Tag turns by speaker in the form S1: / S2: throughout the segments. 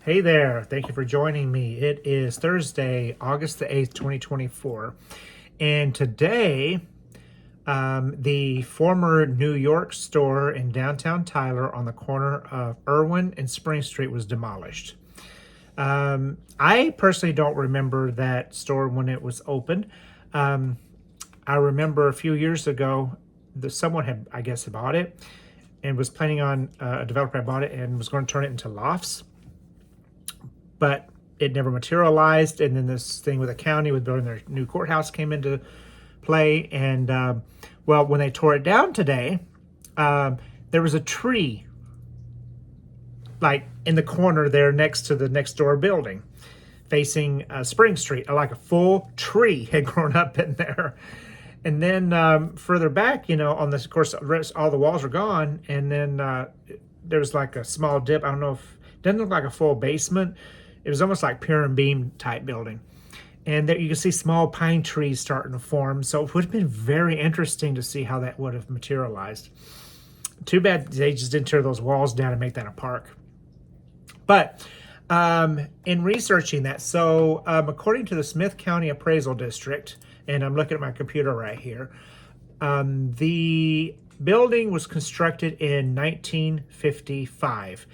S1: Hey there, thank you for joining me. It is Thursday, August the 8th, 2024. And today, the former New York store in downtown Tyler on the corner of Irwin and Spring Street was demolished. I personally don't remember that store when it was opened. I remember a few years ago, someone had, I guess, bought it and was planning on, a developer had bought it and was going to turn it into lofts, but it never materialized. And then this thing with the county with building their new courthouse came into play. And well, when they tore it down today, there was a tree like in the corner there next to the next door building facing Spring Street. Like a full tree had grown up in there. And then further back, on this, of course, all the walls are gone. And then there was like a small dip. I don't know if it doesn't look like a full basement. It was almost like pier and beam type building. And there you can see small pine trees starting to form. So it would have been very interesting to see how that would have materialized. Too bad they just didn't tear those walls down and make that a park. But in researching that, so according to the Smith County Appraisal District, and I'm looking at my computer right here, the building was constructed in 1955.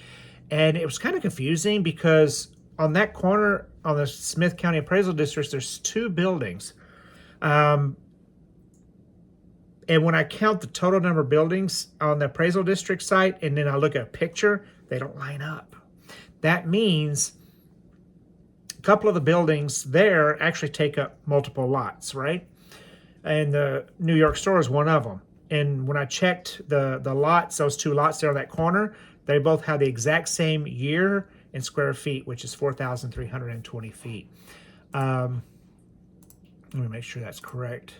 S1: And it was kind of confusing because on that corner, on the Smith County Appraisal District, there's two buildings. And when I count the total number of buildings on the appraisal district site, and then I look at a picture, they don't line up. That means a couple of the buildings there actually take up multiple lots, right? And the New York store is one of them. And when I checked the lots, those two lots there on that corner, they both have the exact same year in square feet, which is 4,320 feet. Let me make sure that's correct.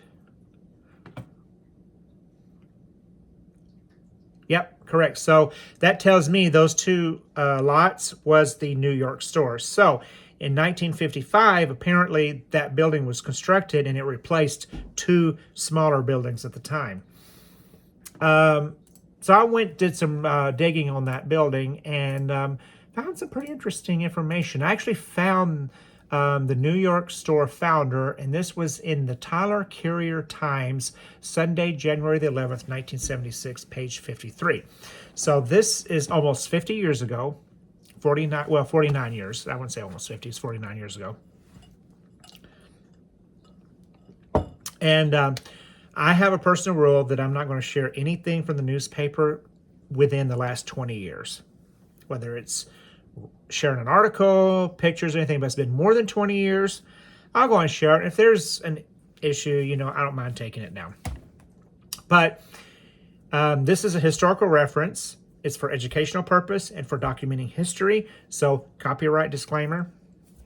S1: Yep, correct. So that tells me those two lots was the New York store. So in 1955, apparently that building was constructed and it replaced two smaller buildings at the time. So I did some digging on that building and found some pretty interesting information. I actually found the New York store founder, and this was in the Tyler Courier Times, Sunday, January the 11th, 1976, page 53. So this is almost 50 years ago, 49 years. I wouldn't say almost 50, it's 49 years ago. And I have a personal rule that I'm not going to share anything from the newspaper within the last 20 years, whether it's sharing an article, pictures, or anything, but it's been more than 20 years, I'll go and share it. If there's an issue, I don't mind taking it down. But this is a historical reference. It's for educational purpose and for documenting history. So copyright disclaimer.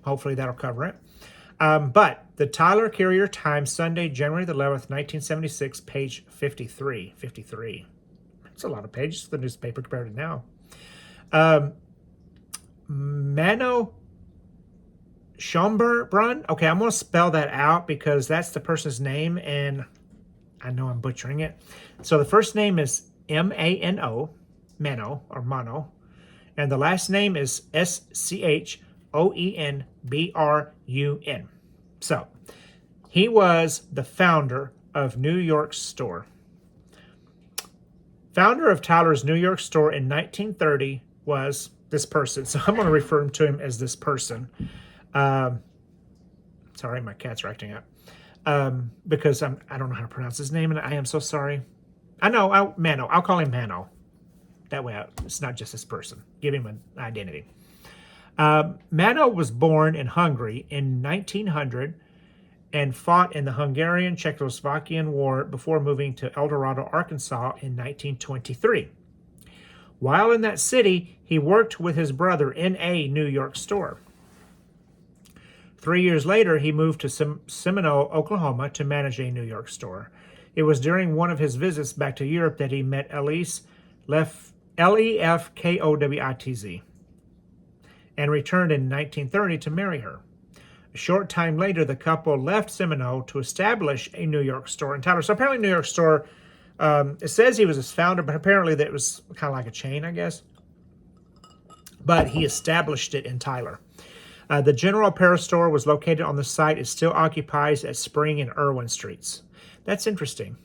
S1: Hopefully that'll cover it. But the Tyler Courier Times, Sunday, January the 11th, 1976, page 53. 53. That's a lot of pages for the newspaper compared to now. Mano Schomburbrun. Okay, I'm going to spell that out because that's the person's name, and I know I'm butchering it. So the first name is M-A-N-O, Mano, or Mono, and the last name is S-C-H-O-E-N-B-R-U-N. So he was the founder of New York store. Founder of Tyler's New York store in 1930 was this person. So I'm going to refer to him as this person. Sorry, my cats are acting up. Because I don't know how to pronounce his name, and I am so sorry. Mano. I'll call him Mano. That way it's not just this person. Give him an identity. Mano was born in Hungary in 1900 and fought in the Hungarian-Czechoslovakian War before moving to El Dorado, Arkansas in 1923. While in that city, he worked with his brother in a New York store. 3 years later, he moved to Seminole, Oklahoma to manage a New York store. It was during one of his visits back to Europe that he met Elise Lefkowitz and returned in 1930 to marry her. A short time later, the couple left Seminole to establish a New York store in Tyler. So apparently New York store, it says he was his founder, but apparently that was kind of like a chain, I guess. but he established it in Tyler. The general apparel store was located on the site. It still occupies at Spring and Irwin Streets. That's interesting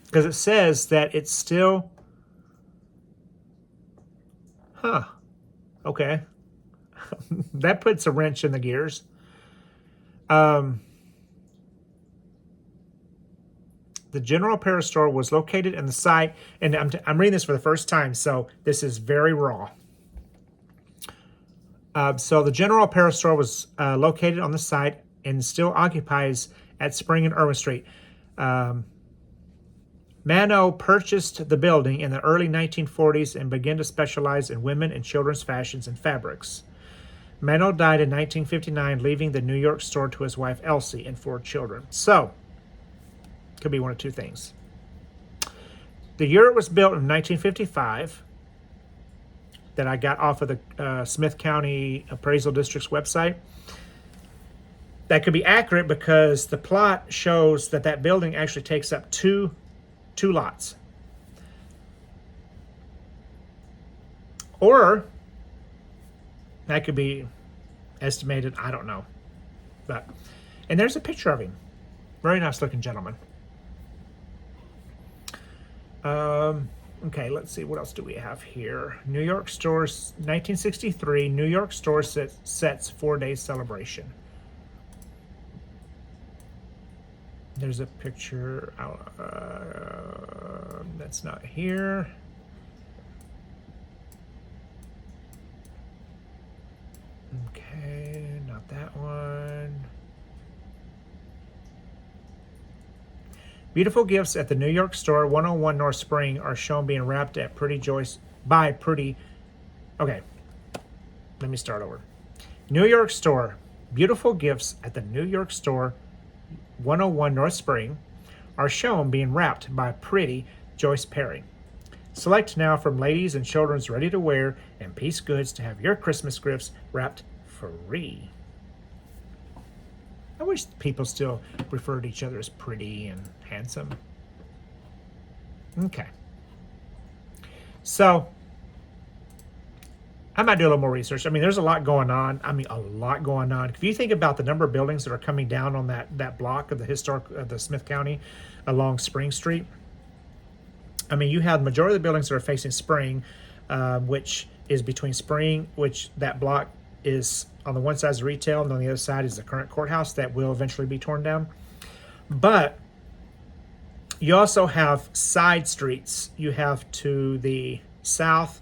S1: because it says that it's still... Huh. Okay. That puts a wrench in the gears. The general apparel store was located in the site, and I'm reading this for the first time, so this is very raw. So the general apparel store was located on the site and still occupies at Spring and Irwin Street. Mano purchased the building in the early 1940s and began to specialize in women and children's fashions and fabrics. Mano died in 1959, leaving the New York store to his wife Elsie and 4 children. So, could be one of two things. The year it was built in 1955, that I got off of the Smith County Appraisal District's website, that could be accurate because the plot shows that that building actually takes up two lots. Or that could be estimated, I don't know. And there's a picture of him. Very nice looking gentleman. Okay, let's see. What else do we have here? New York stores, 1963, New York store sets 4-day celebration. There's a picture. That's not here. Okay, not that one. Beautiful gifts at the New York store, 101 North Spring, are shown being wrapped at by Pretty. Okay, let me start over. New York store, beautiful gifts at the New York store, 101 North Spring, are shown being wrapped by Pretty Joyce Perry. Select now from ladies and children's ready-to-wear and piece goods to have your Christmas gifts wrapped free. I wish people still refer to each other as pretty and handsome. Okay. So, I might do a little more research. I mean, there's a lot going on. If you think about the number of buildings that are coming down on that block of the Smith County along Spring Street, I mean, you have the majority of the buildings that are facing Spring, which is between Spring, which that block is on the one side is retail, and on the other side is the current courthouse that will eventually be torn down. But you also have side streets. You have to the south,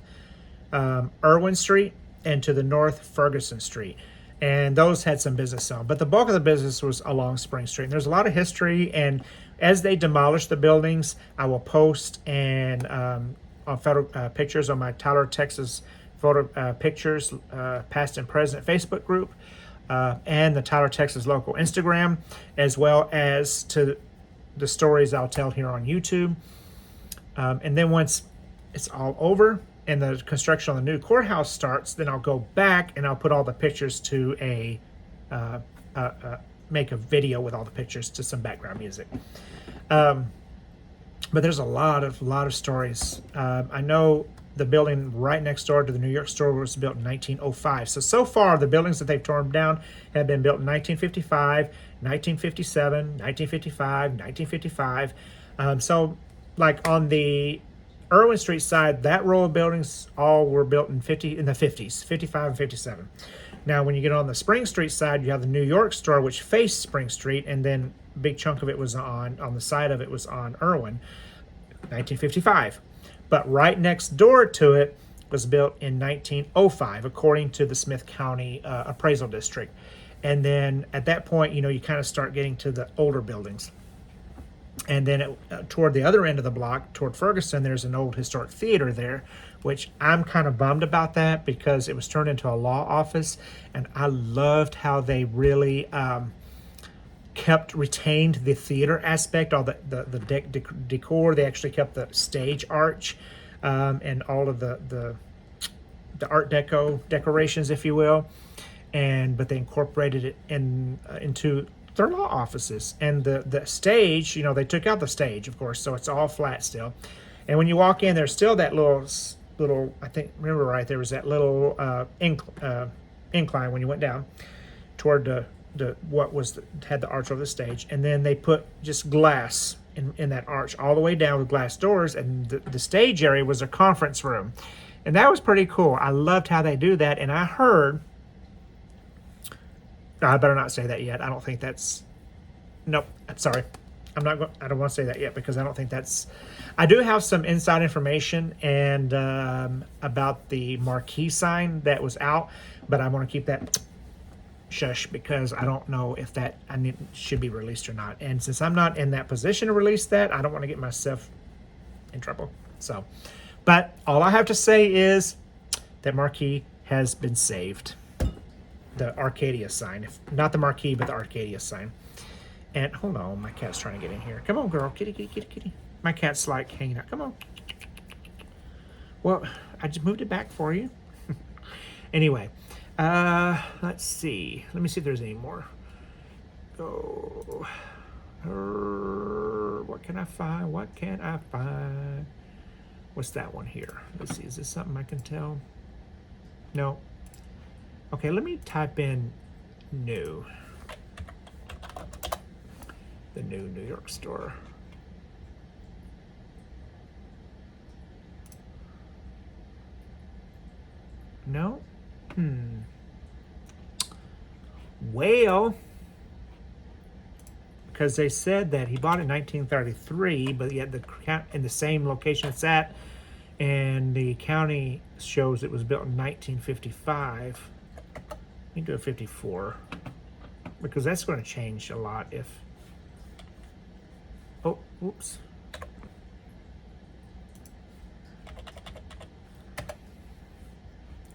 S1: Irwin Street, and to the north, Ferguson Street. And those had some business on. But the bulk of the business was along Spring Street. And there's a lot of history. And as they demolish the buildings, I will post and on photo pictures on my Tyler, Texas photo pictures, past and present Facebook group, and the Tyler, Texas local Instagram, as well as to the stories I'll tell here on YouTube. And then once it's all over and the construction on the new courthouse starts, then I'll go back and I'll put all the pictures to make a video with all the pictures to some background music. But there's a lot of stories. I know the building right next door to the New York store was built in 1905. So far, the buildings that they've torn down have been built in 1955, 1957, 1955, 1955. So, like on the Irwin Street side, that row of buildings all were built in the 50s, 55 and 57. Now, when you get on the Spring Street side, you have the New York store, which faced Spring Street, and then a big chunk of it was on the side of it was on Irwin, 1955. But right next door to it was built in 1905, according to the Smith County Appraisal District. And then at that point, you kind of start getting to the older buildings. And then toward the other end of the block, toward Ferguson, there's an old historic theater there, which I'm kind of bummed about that because it was turned into a law office. And I loved how they really retained the theater aspect, all the decor. They actually kept the stage arch and all of the Art Deco decorations, if you will, but they incorporated it into their law offices. And the stage, they took out the stage, of course, so it's all flat still. And when you walk in, there's still that little little, I think, remember right, there was that little incline when you went down toward the what was had the arch over the stage, and then they put just glass in that arch all the way down with glass doors, and the stage area was a conference room, and that was pretty cool. I loved how they do that, and I heard. I better not say that yet. I don't think that's. Nope. I'm sorry. I'm not. I don't want to say that yet because I don't think that's. I do have some inside information and about the marquee sign that was out, but I want to keep that shush because I don't know if that should be released or not. And since I'm not in that position to release that, I don't want to get myself in trouble. So, but all I have to say is that marquee has been saved. The Arcadia sign, not the marquee, but the Arcadia sign. And hold on, my cat's trying to get in here. Come on, girl, kitty, kitty, kitty, kitty. My cat's like hanging out. Come on. Well, I just moved it back for you. Anyway, let's see. Let me see if there's any more. Go. What can I find? What can I find? What's that one here? Let's see. Is this something I can tell? No. Okay, let me type in new. The new New York store. No? Well, because they said that he bought it in 1933, but yet in the same location it's at, and the county shows it was built in 1955. Let me do a 54, because that's going to change a lot if... Oh, oops.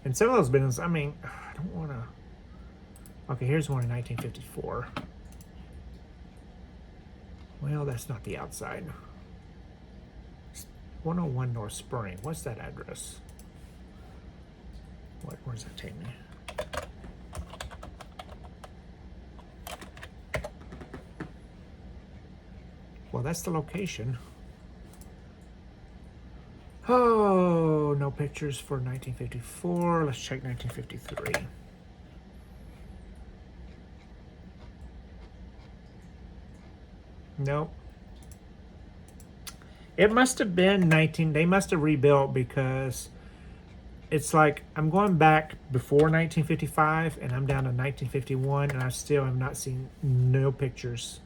S1: And some of those buildings, I mean, I don't want to... Okay, here's one in 1954. Well, that's not the outside. 101 North Spring. What's that address? Where does that take me? Well, that's the location. Oh, no pictures for 1954. Let's check 1953. Nope. It must have been they must have rebuilt because it's like I'm going back before 1955 and I'm down to 1951 and I still have not seen no pictures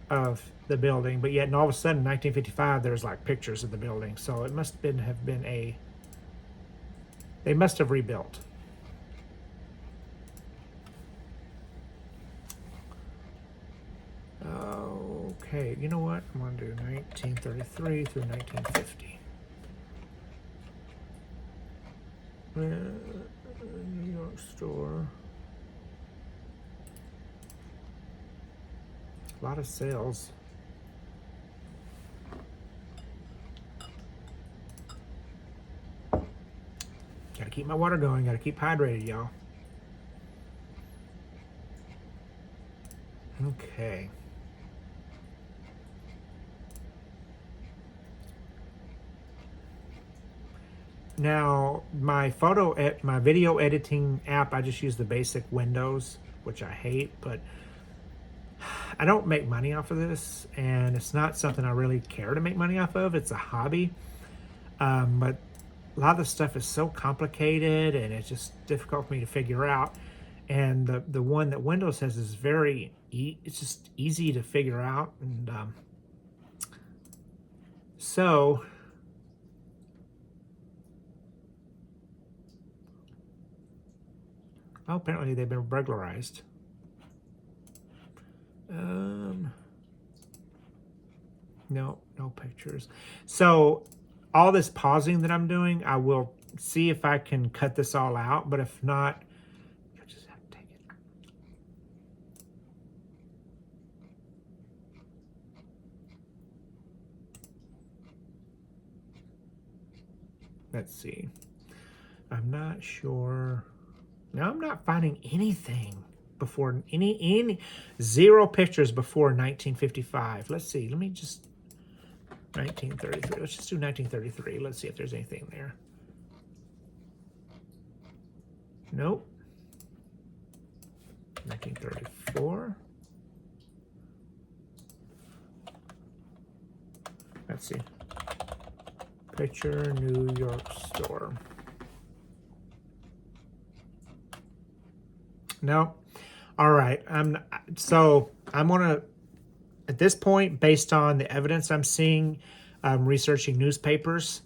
S1: of the building, but yet and all of a sudden 1955 there's like pictures of the building, so it must have been they must have rebuilt. Okay, you know what, I'm going to do 1933 through 1950. New York store. A lot of sales. Gotta keep my water going. Gotta keep hydrated, y'all. Okay. Now, my video editing app, I just use the basic Windows, which I hate, but I don't make money off of this, and it's not something I really care to make money off of. It's a hobby, but a lot of the stuff is so complicated, and it's just difficult for me to figure out. And the one that Windows has is it's just easy to figure out, and so. Oh, apparently they've been burglarized. No pictures. So all this pausing that I'm doing, I will see if I can cut this all out, but if not, you'll just have to take it. Let's see. I'm not sure. Now I'm not finding anything before any zero pictures before 1955. Let's see. Let me just 1933. Let's just do 1933. Let's see if there's anything there. Nope. 1934. Let's see. Picture New York store. No. All right. I'm gonna, at this point, based on the evidence I'm seeing, researching newspapers.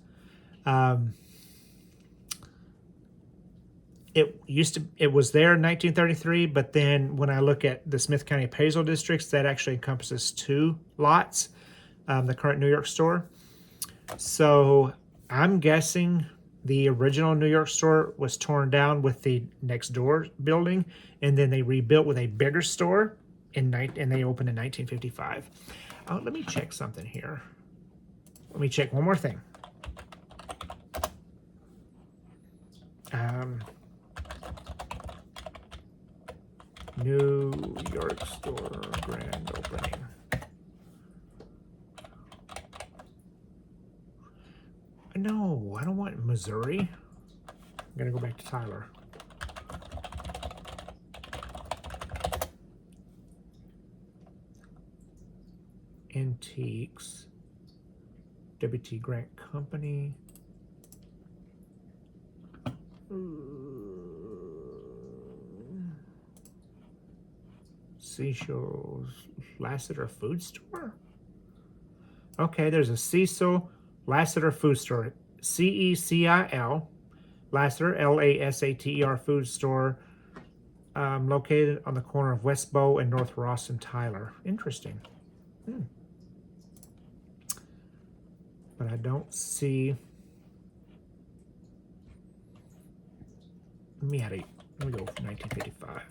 S1: It was there in 1933, but then when I look at the Smith County appraisal districts, that actually encompasses 2 lots, the current New York store. So I'm guessing the original New York store was torn down with the next door building, and then they rebuilt with a bigger store and they opened in 1955. Oh, let me check something here. Let me check one more thing. New York store grand opening. No, I don't want Missouri. I'm gonna go back to Tyler. Antiques. W.T. Grant Company. Cecil's Lassiter Food Store? Okay, there's a Cecil Lassiter Food Store. C-E-C-I-L. Lassiter, L-A-S-A-T-E-R Food Store. Located on the corner of West Bow and North Ross and Tyler. Interesting. But I don't see... Let me go for 1955.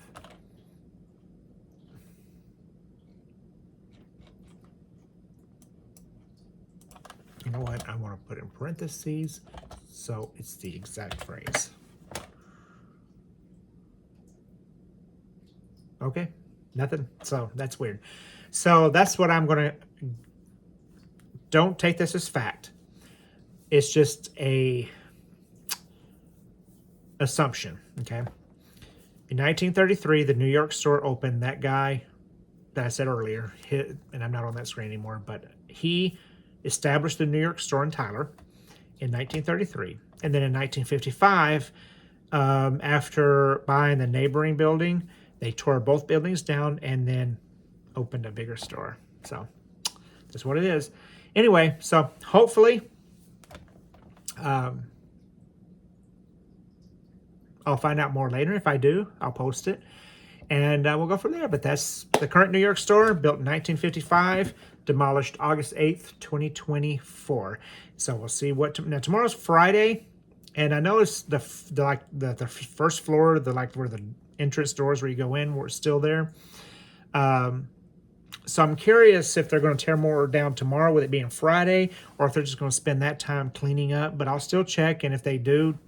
S1: You know what? I want to put in parentheses so it's the exact phrase. Okay, nothing. So that's weird. So that's what I'm going to... Don't take this as fact. It's just a assumption, okay? In 1933, the New York store opened. That guy that I said earlier, and I'm not on that screen anymore, but he established the New York store in Tyler in 1933. And then in 1955, after buying the neighboring building, they tore both buildings down and then opened a bigger store. So that's what it is. Anyway, so hopefully I'll find out more later. If I do, I'll post it. And we'll go from there. But that's the current New York store, built in 1955, demolished August 8th, 2024. So we'll see what... Now, tomorrow's Friday, and I know it's the first floor, where the entrance doors where you go in, were still there. So I'm curious if they're going to tear more down tomorrow with it being Friday, or if they're just going to spend that time cleaning up. But I'll still check, and if they do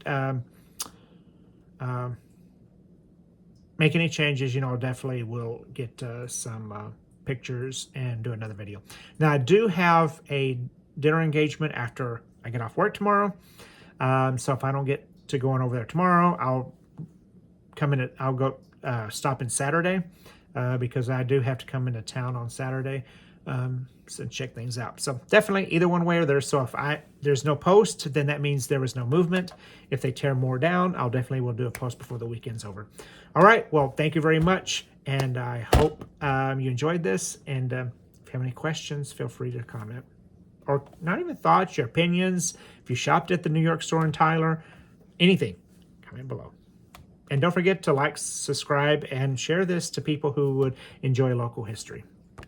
S1: make any changes, I definitely will get some pictures and do another video. Now, I do have a dinner engagement after I get off work tomorrow. So if I don't get to going over there tomorrow, I'll go stop in Saturday. Because I do have to come into town on Saturday, so check things out. So definitely either one way or there. So if there's no post, then that means there was no movement. If they tear more down, I'll definitely will do a post before the weekend's over. All right. Well, thank you very much, and I hope you enjoyed this. And if you have any questions, feel free to comment, or not even thoughts, your opinions. If you shopped at the New York store in Tyler, anything, comment below. And don't forget to like, subscribe, and share this to people who would enjoy local history.